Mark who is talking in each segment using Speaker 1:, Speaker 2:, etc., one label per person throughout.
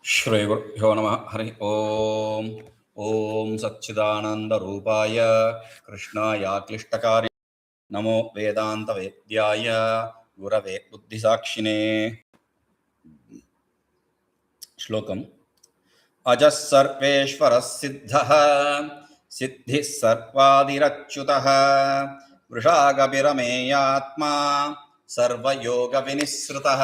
Speaker 1: श्रीगुरुभ्यो नमः हरि ओम ओम सच्चिदानंदरूपाय कृष्णाय क्लिष्टकार्य नमो वेदांतवेद्याय गुरवे बुद्धिसाक्षिणे श्लोकम् अजः सर्वेश्वरः सिद्धः सिद्धिः सर्वादिरच्युतः वृषाकरमeyātmā sarvayogaviniḥsṛtaḥ.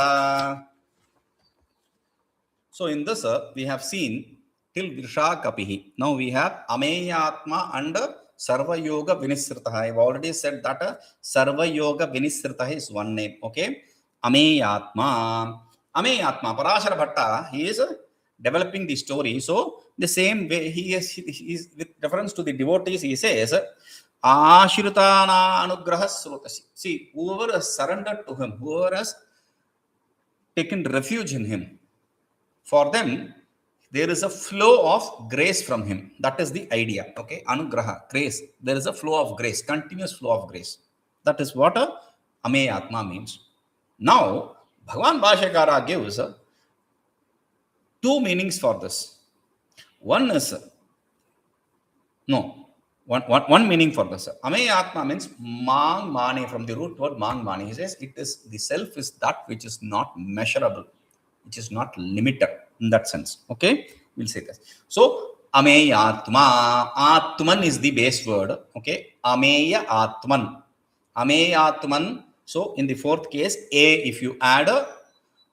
Speaker 1: So in this we have seen till vṛṣakapihi. Now we have ameyātmā and sarvayogaviniḥsṛtaḥ. I have already said that sarvayogaviniḥsṛtaḥ is one name. Okay, ameyātmā. Ameyātmā. Parāśara Bhatta, he is developing the story. So the same way he is with reference to the devotees, he says āśritāna anugrahah śruteḥ. See, whoever has surrendered to him, whoever has taken refuge in him, for them there is a flow of grace from him. That is the idea. Okay, anugraha, grace. There is a flow of grace, continuous flow of grace. That is what a ameyātmā means. Now Bhagavan Bhāshyakara gives two meanings for this. One is one meaning for this. Ameyātmā means māng-māni, from the root word māng-māni. He says it is the self is that which is not measurable, which is not limited in that sense. Okay, we'll say this. So ameyātmā, ātman is the base word. Okay, ameyātman, ameyātman. So in the fourth case, a, if you add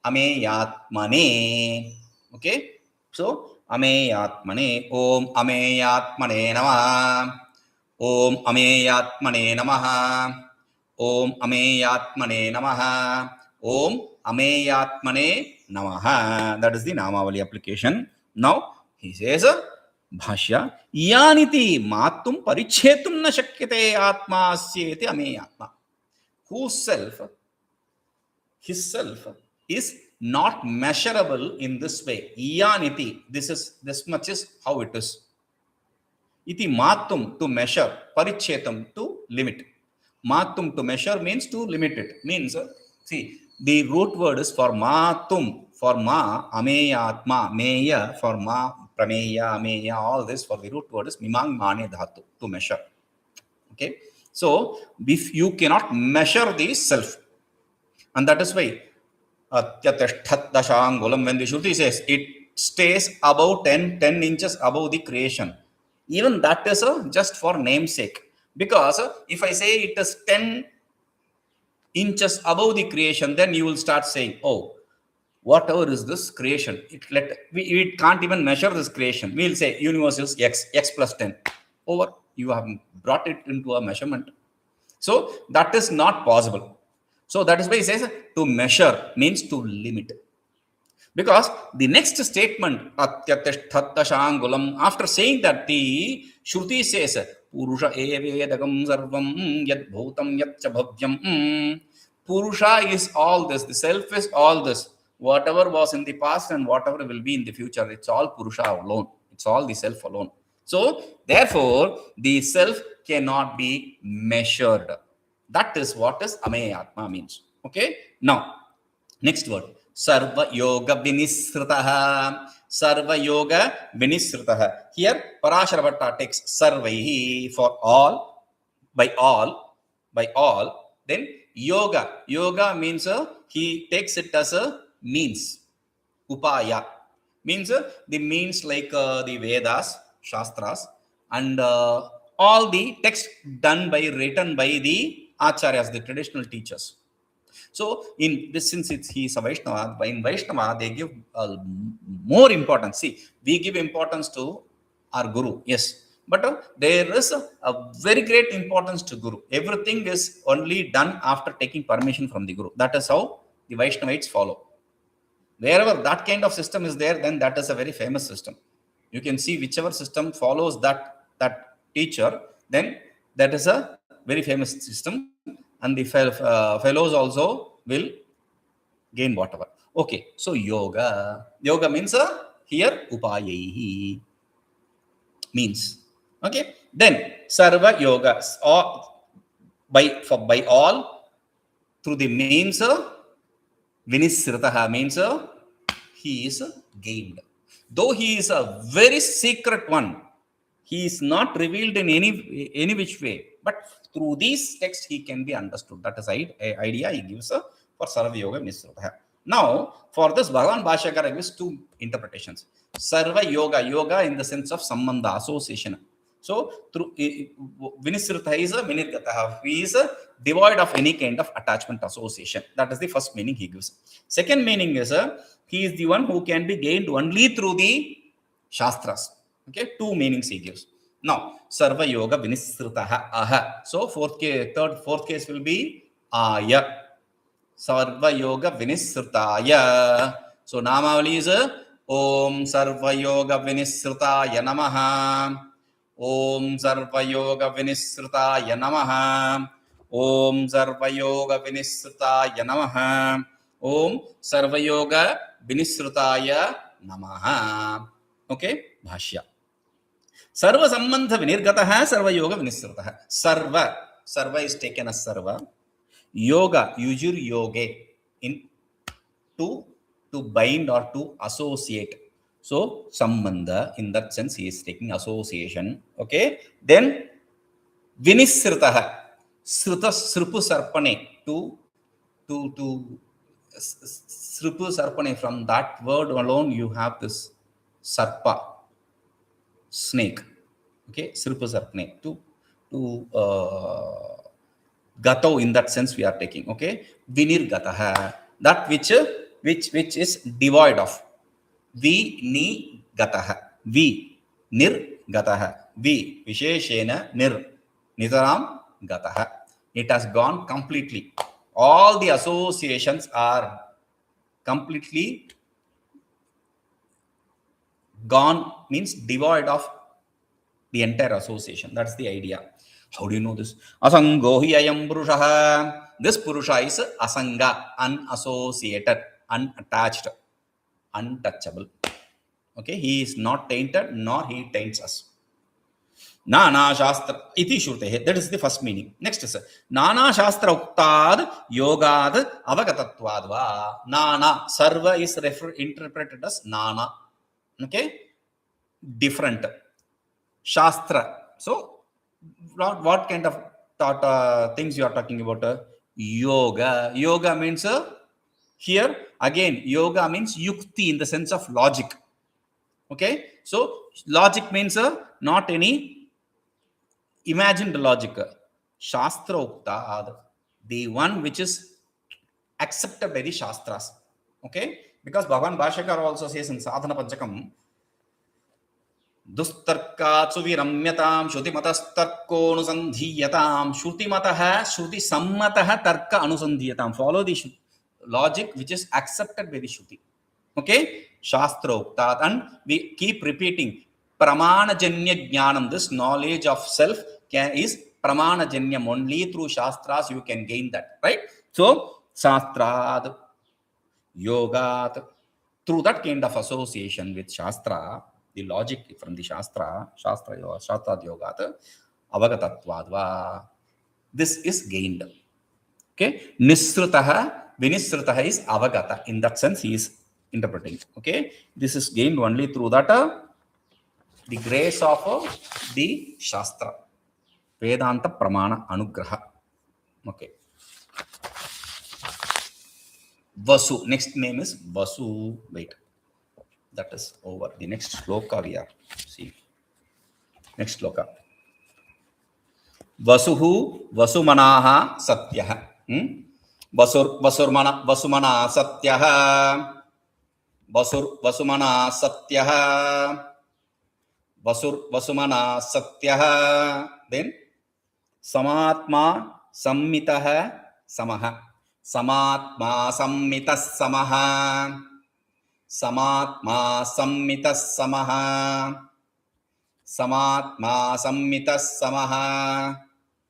Speaker 1: ameyātmane. Okay, so ameyātmane. Om ameyātmane namah. Om ameyātmane namah. Om ameyātmane namah. Om ameyātmane namah. That is the Namavali application. Now he says Bhashya iyāniti mātuṃ paricchettuṃ na śakyate ātmā-āsyeti ameyātmā. Whose self, his self, is not measurable in this way. Iyāniti, this much is how it is. Iti mātuṃ, to measure, paricchettuṃ, to limit. Mātuṃ, to measure, means to limit it. Means, see, the root word is for mātuṃ, for ma, ameyātmā, meya, for ma, prameya, ameya, all this for the root word is mimāṃ māne dhātu, to measure. Okay. So, if you cannot measure the self, and that is why when the Shruti says it stays above 10 inches above the creation, even that is just for namesake. Because if I say it is 10 inches above the creation, then you will start saying, oh, whatever is this creation, it can't even measure this creation. We will say universe is x plus 10. Over. You have brought it into a measurement. So that is not possible. So that is why he says to measure means to limit. Because the next statement, after saying that, the Shruti says, puruṣaḥ evedagam sarvam yad bhūtam yat ca bhavyam. Purusha is all this, the self is all this. Whatever was in the past and whatever will be in the future, it's all Purusha alone. It's all the self alone. So, therefore, the self cannot be measured. That is what is ameyātmā means. Okay. Now, next word. Sarvayogaviniḥsṛtaḥ. Sarvayogaviniḥsṛtaḥ. Here, Parāśara Bhatta takes sarvaihi, for all, by all. Then, yoga. Yoga means he takes it as a means. Upaya. Means the means like the Vedas, Shastras, and all the text written by the acharyas, the traditional teachers. So in this, since he is a Vaishnava, in Vaishnava they give more importance. See, we give importance to our Guru, yes, but there is a very great importance to Guru. Everything is only done after taking permission from the Guru. That is how the Vaishnavites follow. Wherever that kind of system is there, then that is a very famous system. You can see whichever system follows that teacher, then that is a very famous system, and the fellows also will gain whatever. Okay, so yoga means here upayaihi means. Okay, then sarva yoga, by all, through the means Vinisṛtaḥ means he is gained. though he is a very secret one, he is not revealed in any which way, but through these texts he can be understood. That is the idea he gives for sarvayogaviniḥsṛtaḥ. Now, for this, Bhagavan Bhashyakara gives two interpretations. Sarva yoga in the sense of sambandha, association. So, through Vinihsṛtaḥ is a vinirgataḥ. He is devoid of any kind of attachment association. That is the first meaning he gives. Second meaning is he is the one who can be gained only through the shastras. Okay, two meanings he gives. Now, sarvayogaviniḥsṛtaḥ aha. So, fourth case will be aya. Sarvayogaviniḥsṛtāya. So, Namavali is Om Sarvayogaviniḥsṛtāya Namaha. Om Sarvayogaviniḥsṛtāya Namaha. Om Sarvayogaviniḥsṛtāya Namaha. Om Sarvayogaviniḥsṛtāya Namaha. Okay, Bhashya. Sarvasambandhavinirgataḥ sarvayogaviniḥsṛtaḥ. Sarva is taken as sarva. Yoga, yujur yoge, in to bind or to associate. So, sambandha, in that sense, he is taking association. Okay. Then, viniḥsṛtaḥ, srupu sarpane, to srupu sarpane, from that word alone, you have this sarpa, snake. Okay. Srupu sarpane, to gato, in that sense we are taking. Okay, vinirgataḥ, that which is devoid of. Vinigataḥ, nirgataḥ, visheshena nitaram gataḥ. It has gone completely. All the associations are completely gone, means devoid of the entire association. That's the idea. How do you know this? Asaṅgo hyayaṃ puruṣaḥ. This puruṣaḥ is asaṅga, unassociated, unattached, untouchable. Okay, he is not tainted, nor he taints us. nānāśāstroktādyogādapagatatvād śruteḥ. That is the first meaning. Next is nānāśāstroktādyogādapagatatvād. Nāna, sarva is interpreted as nāna. Okay, different. Shastra. So, what kind of things you are talking about? Yoga means here again, yoga means yukti in the sense of logic. Okay, so logic means not any imagined logic. Shastroktad, the one which is accepted by the shastras. Okay, because Bhagavan Bhashyakara also says in Sadhana Panchakam, Dustarkātsu viramyatāṃ śrutimatastārko anusandhīyatāṃ śrutimataḥ śrutisammataḥ tarka anusandhīyatāṃ. Follow the logic which is accepted by the Shruti. Okay, Shastroktād, and we keep repeating pramanajanya jnanam. This knowledge of self is pramanajanyam. Only through shastras you can gain that, right? So shastrad, yogat, through that kind of association with shastra, the logic from the shastrayogāt, amoghaḥ, this is gained. Okay, vinihsṛtaḥ is avagata. In that sense, he is interpreting. Okay, this is gained only through that the grace of the shastra, Vedanta pramana anugraha. Okay. Vasu. Next name is Vasu. Wait. That is over. The next shloka we are see. Next shloka. Vasumanāḥ satyaḥ. Vasumanāḥ satyaḥ. Vasumanāḥ satyaḥ. Then samātmā'sammitaḥ samaḥ. samātmā'sammitaḥ samaḥ. samātmā'sammitaḥ samaḥ. samātmā'sammitaḥ samaḥ.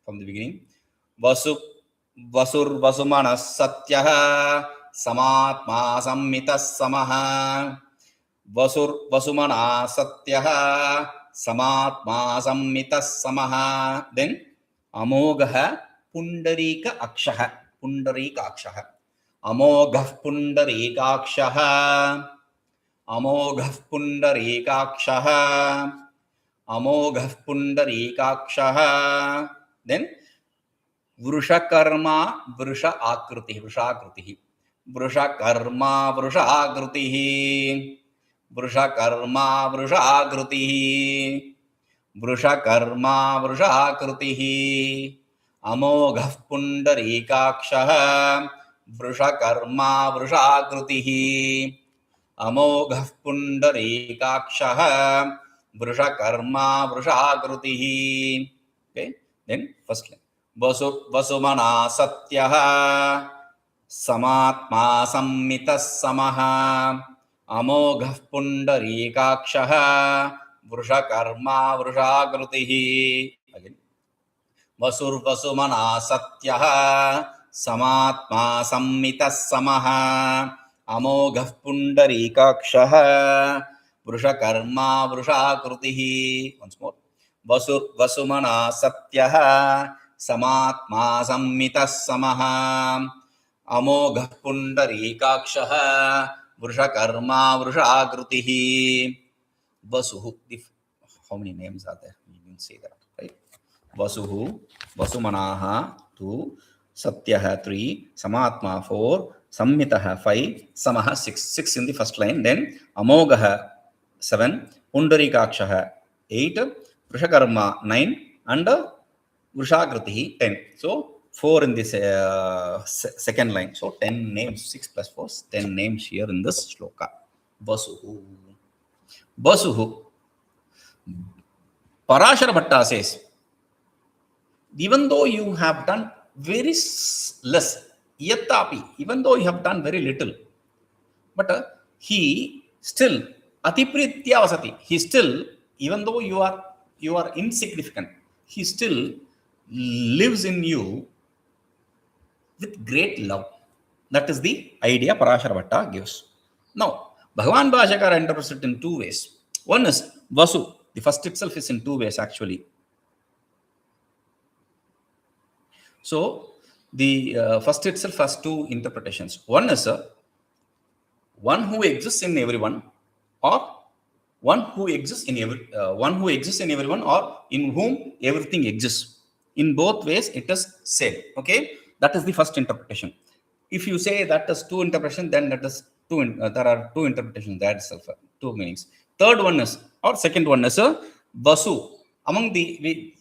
Speaker 1: From the beginning. Vasurvasumanāḥ satyaḥ. samātmā'sammitaḥ samaḥ. Vasurvasumanāḥ satyaḥ. samātmā'sammitaḥ samaḥ. Then amoghaḥ puṇḍarīkākṣo. Amoghaḥ puṇḍarīkākṣo. amoghaḥ puṇḍarīkākṣah, amoghaḥ puṇḍarīkākṣah. Then vṛṣakarmā vṛṣākṛtiḥ, vṛṣakarmā vṛṣakarmā, vṛṣakarmā vṛṣakarmā, amoghaḥ puṇḍarīkākṣah, vṛṣakarmā vṛṣakarmā, amoghaḥ puṇḍarīkākṣah, vṛṣakarmā vṛṣakarmā. Okay, then first line. vasuvasumanāḥ satyaḥ, samātmā'sammitaḥ samaḥ, amoghaḥ puṇḍarīkākṣah, vṛṣakarmā vṛṣakarmā. Again. vasurvasumanāḥ satyaḥ, samātmā'sammitaḥ samaḥ, amoghaḥ puṇḍarīkākṣah, vṛṣakarmā vṛṣakarmā. Once more. vasurvasumanāḥ satyaḥ, samātmā'sammitaḥ samaḥ, amoghaḥ puṇḍarīkākṣah, vṛṣakarmā vṛṣakarmā. Vasuḥ. How many names are there? We didn't say that, right? Vasuḥ, Vasumanāḥ 2, Satyah 3, samātmā 4, Sammitaḥ 5, samaḥ 6. 6 in the first line. Then amoghaḥ 7, puṇḍarīkākṣah 8, vṛṣakarmā 9, and vṛṣakarmā 10. So 4 in this second line. So 10 names, 6 plus 4, 10 names here in this shloka. Vasuḥ. Vasuḥ. Parashara Bhatta says, even though you have done very less, yatapi, even though you have done very little, but he still, atipritya vasati, he still, even though you are insignificant, he still lives in you with great love. That is the idea Parashara Bhatta gives. Now, Bhagavan Bhāṣakara interprets it in two ways. One is Vasu. The first itself is in two ways actually. So, the first itself has two interpretations. One is one who exists in everyone, or one who exists in everyone, or in whom everything exists. In both ways, it is said. Okay, that is the first interpretation. If you say that is two interpretations, then that is there are two interpretations there itself, two meanings. Third one is, or second one is Vasu. Among the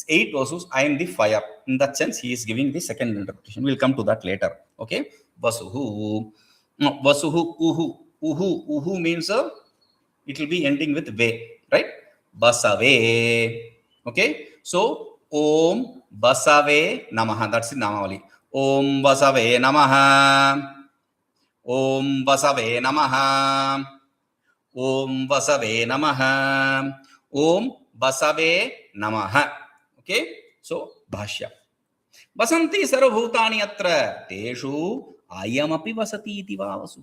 Speaker 1: 8 Vasus, I am the fire. In that sense, he is giving the second interpretation. We'll come to that later. Okay, Vasuhu. No, Vasuhu uhu. Uhu means it will be ending with ve, right? Basave. Okay, so Om Basave Namaha. That's the Namavali. Om Basave Namaha. Om Basave Namaha. Om Basave Namaha. Om Basave Namaha. Okay, so bhashya. Vasanti sarvabhūtānyatra teṣu iyāmapi vasatīti vasu.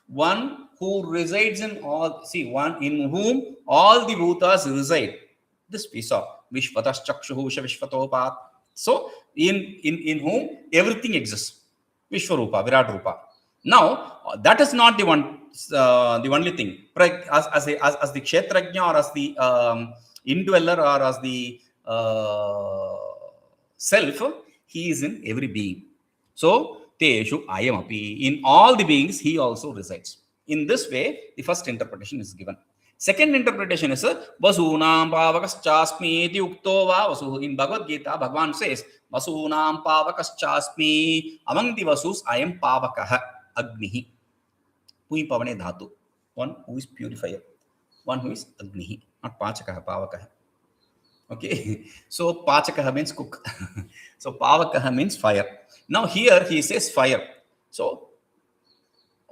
Speaker 1: One who resides in all, one in whom all the bhutas reside. This we saw. Vishvataschakshuhu vishvatopat. So in whom everything exists. Vishvarupa, Virat Rupa. Now that is not the only thing. As the kshetrajna, or as the indweller, or as the self, he is in every being. So teṣu iyāmapi, in all the beings he also resides. In this way, the first interpretation is given. Second interpretation is vasūnāṃ pāvaka-ścāsmi iti ukto va vasuh. In Bhagavad Gītā, Bhagavan says, vasūnāṃ pāvaka-ścāsmi. Among the vasus, I am pāvakah, agnihi. Pui pavane dhatu. One who is purifier. One who is agnihi. Not pāchakah, pāvakah. Okay. So pāchakah means cook. So pāvakah means fire. Now here he says fire. So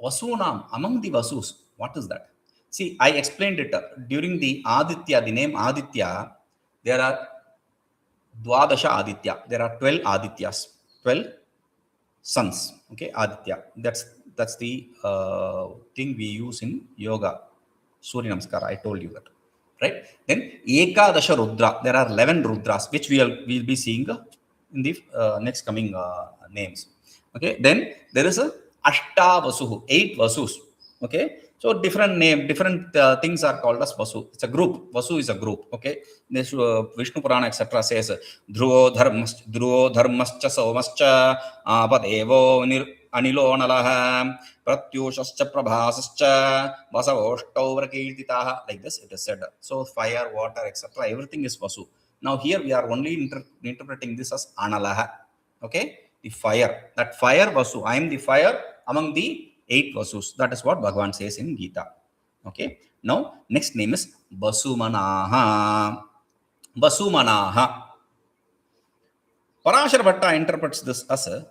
Speaker 1: vasūnāṃ, among the vasus, what is that? See, I explained it during the Aditya, the name Aditya. There are Dvadasha Aditya. There are 12 Adityas, 12 suns. Okay, Aditya. That's the thing we use in yoga. Surya Namaskara. I told you that, right? Then Ekadasha Rudra. There are 11 Rudras, which we'll be seeing in the next coming names. Okay. Then there is a Ashta Vasuhu, 8 Vasus. Okay. So different name, different things are called as vasu. It's a group. Vasu is a group. Okay. This Vishnu Purana etc. says dhruvo dharmascha somascha apadevo anilo nalaha pratyushascha prabhasascha vasavoštau vrakirtitaha. Like this it is said. So fire, water, etc. Everything is vasu. Now here we are only interpreting this as analaha. Okay. The fire. That fire vasu. I am the fire among the 8 vasus. That is what Bhagavan says in Gītā. Okay. Now, next name is Vasumānaḥ. Vasumānaḥ. Parāśara Bhatta interprets this as a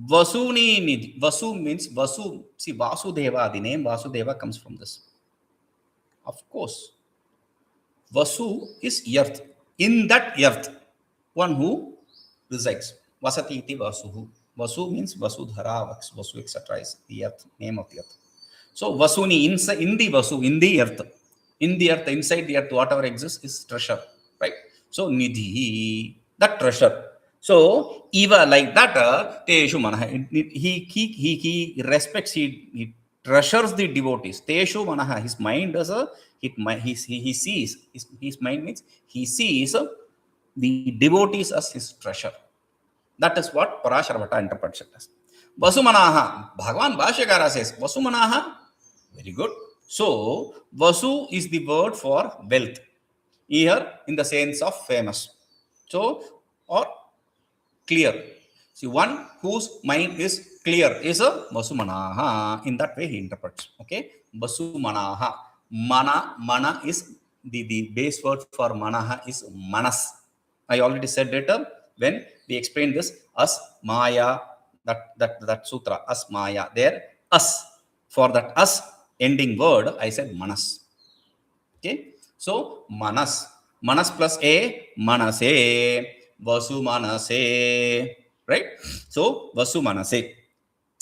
Speaker 1: Vasuni Nidhi. Vasu means Vasu. See, Vasudeva, the name Vasudeva comes from this. Of course. Vasu is earth. In that earth, one who resides. Vasatīti vasuḥ. Vasu means Vasudhara, Vasu, etc. is the earth, name of the earth. So Vasuni, in the Vasu, in the earth, inside the earth, whatever exists is treasure, right? So Nidhi, that treasure. So Eva like that, Teshu Manaha, he respects, he treasures the devotees. Teshu Manaha, his mind does he sees, his mind means he sees the devotees as his treasure. That is what Parāśara Bhatta interprets it as. Vasumānaḥ. Bhagavan Bhāṣyakara says, Vasumānaḥ. Very good. So, Vasu is the word for wealth. Here, in the sense of famous. So, or clear. See, one whose mind is clear is a Vasumānaḥ. In that way, he interprets. Okay. Vasumānaḥ. Mana is the base word for Manaha is Manas. I already said it when we explain this as Maya, that sutra, as Maya. There, as. For that as ending word, I said Manas. Okay. So, Manas. Manas plus a, Manase. Vasu Manase. Right? So, Vasu Manase.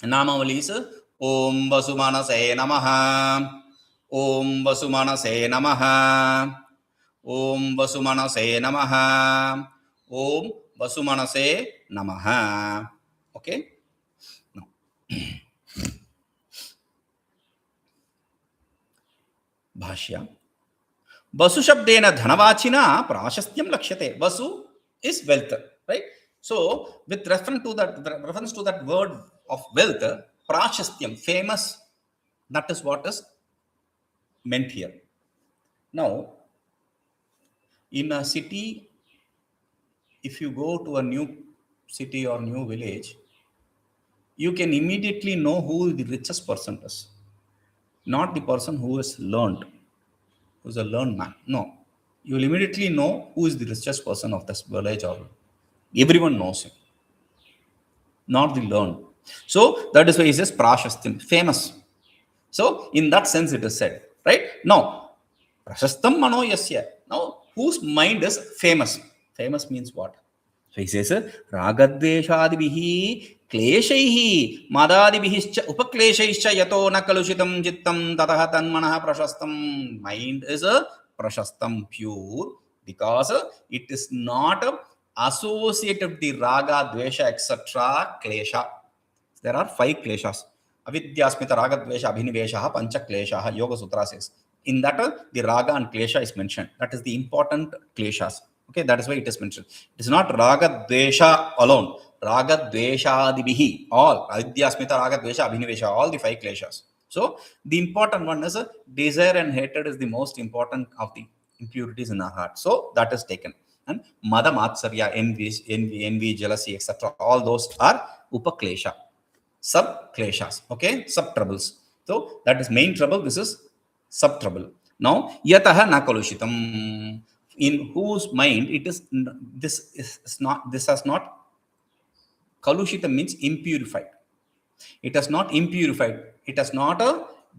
Speaker 1: Namavali is Om Vasu Manase Namaha. Om Vasu Manase Namaha. Om Vasu Manase Namaha. Om Vasumanase Namaha. Okay. Now, Bhashya. Vasu shabdena dhanavachina prāśastyam lakṣyate. Vasu is wealth, right? So, with reference to that word of wealth, prāśastyam, famous, that is what is meant here. Now, in a city, if you go to a new city or new village, you can immediately know who the richest person is. Not the person who is learned, who is a learned man. No. You will immediately know who is the richest person of this village, or everyone knows him. Not the learned. So, that is why he says prāśastyam, famous. So, in that sense it is said. Right? Now, prashastam mano yasya. Now, whose mind is famous? Famous means what? So he says, ragadveshādibihi kleśaihi madādi-bhirupakleśaiśca upakleshaischa yato na kalushitam jittam tataha tanmanaha prashastam. Mind is a prashastam, pure, because it is not associated with the raga, dvesha, etc. klesha. There are 5 kleshas. Avidyasmita raga dvesha abhinivesha pancha klesha. Yoga Sutra says. In that, the raga and klesha is mentioned. That is the important kleshas. Okay, that is why it is mentioned. It is not raga dvesha alone. Raga dveshādibihi, all. Avidyasmita raga dvesha abhinivesha, all the 5 kleshas. So, the important one is desire and hatred is the most important of the impurities in our heart. So, that is taken. And mada, matsarya, envy, jealousy, etc. All those are upaklesha. Sub-kleshas. Okay, sub-troubles. So, that is main trouble. This is sub-trouble. Now, yataha na kalushitam. In whose mind it is, this has not, kalushita means impurified. It has not impurified. It has not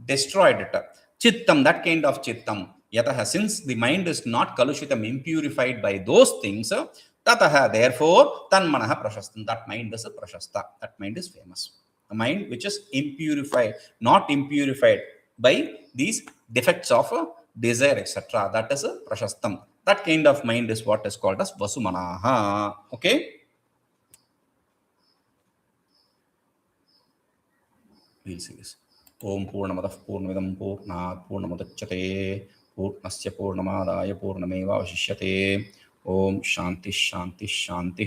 Speaker 1: destroyed it. Chittam, that kind of chittam. Yataha, since the mind is not kalushitam, impurified by those things, tataha, therefore, tanmanaha prashastam. That mind is a prashasta. That mind is famous. A mind which is impurified, not impurified by these defects of desire, etc. That is a prashastam. That kind of mind is what is called as Vasumānaḥ. Okay? We'll see this. Om ಪೂರ್ಣಮದಃ ಪೂರ್ಣಮಿದಂ ಪೂರ್ಣಾತ್ ಪೂರ್ಣಮುದಚ್ಯತೆ ಪೂರ್ಣಸ್ಯ ಪೂರ್ಣಮಾದಾಯ ಪೂರ್ಣಮೇವಾವಶಿಷ್ಯತೆ. Om Shanti Shanti Shanti.